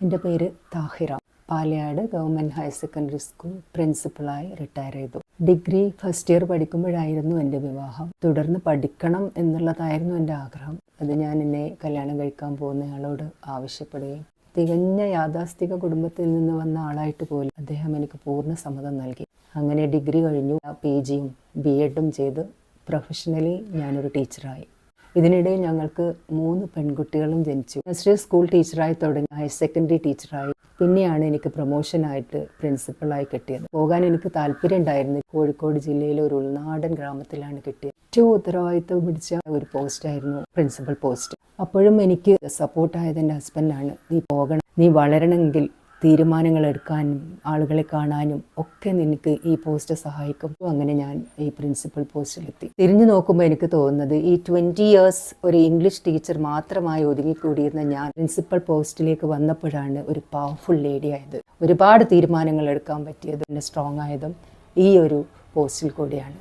എൻ്റെ പേര് Thahira. Palayad government higher secondary school പ്രിൻസിപ്പളായി റിട്ടയർ ചെയ്തു. ഡിഗ്രി ഫസ്റ്റ് ഇയർ പഠിക്കുമ്പോഴായിരുന്നു എൻ്റെ വിവാഹം. തുടർന്ന് പഠിക്കണം എന്നുള്ളതായിരുന്നു എൻ്റെ ആഗ്രഹം. അത് ഞാൻ എന്നെ കല്യാണം കഴിക്കാൻ പോകുന്നയാളോട് ആവശ്യപ്പെടുകയും തികഞ്ഞ യാഥാസ്ഥിക കുടുംബത്തിൽ നിന്ന് വന്ന ആളായിട്ട് പോലും അദ്ദേഹം എനിക്ക് പൂർണ്ണ സമ്മതം നൽകി. അങ്ങനെ ഡിഗ്രി കഴിഞ്ഞു. PG യും B.Edും ചെയ്ത് പ്രൊഫഷണലി ഞാനൊരു ടീച്ചറായി. ഇതിനിടെ ഞങ്ങൾക്ക് 3 പെൺകുട്ടികളും ജനിച്ചു. നഴ്സറി സ്കൂൾ ടീച്ചറായി തുടങ്ങി ഹയർ സെക്കൻഡറി ടീച്ചറായി. പിന്നെയാണ് എനിക്ക് പ്രൊമോഷനായിട്ട് പ്രിൻസിപ്പളായി കിട്ടിയത്. പോകാൻ എനിക്ക് താല്പര്യം ഉണ്ടായിരുന്നു. കോഴിക്കോട് ജില്ലയിലെ ഒരു ഉൾനാടൻ ഗ്രാമത്തിലാണ് കിട്ടിയത്. ഏറ്റവും ഉത്തരവാദിത്വം പിടിച്ച ഒരു പോസ്റ്റായിരുന്നു പ്രിൻസിപ്പൽ പോസ്റ്റ്. അപ്പോഴും എനിക്ക് സപ്പോർട്ടായത് എൻ്റെ ഹസ്ബൻഡാണ്. നീ പോകണം, നീ വളരണമെങ്കിൽ തീരുമാനങ്ങൾ എടുക്കാനും ആളുകളെ കാണാനും ഒക്കെ നിനക്ക് ഈ പോസ്റ്റ് സഹായിക്കും. അങ്ങനെ ഞാൻ ഈ പ്രിൻസിപ്പൽ പോസ്റ്റിലെത്തി. തിരിഞ്ഞു നോക്കുമ്പോൾ എനിക്ക് തോന്നുന്നത് ഈ 20 years ഒരു ഇംഗ്ലീഷ് ടീച്ചർ മാത്രമായി ഒതുങ്ങിക്കൂടിയിരുന്ന ഞാൻ പ്രിൻസിപ്പൽ പോസ്റ്റിലേക്ക് വന്നപ്പോഴാണ് ഒരു പവർഫുൾ ലേഡി ആയത്. ഒരുപാട് തീരുമാനങ്ങൾ എടുക്കാൻ പറ്റിയത്, പിന്നെ സ്ട്രോങ് ആയതും ഈ ഒരു പോസ്റ്റിൽ കൂടിയാണ്.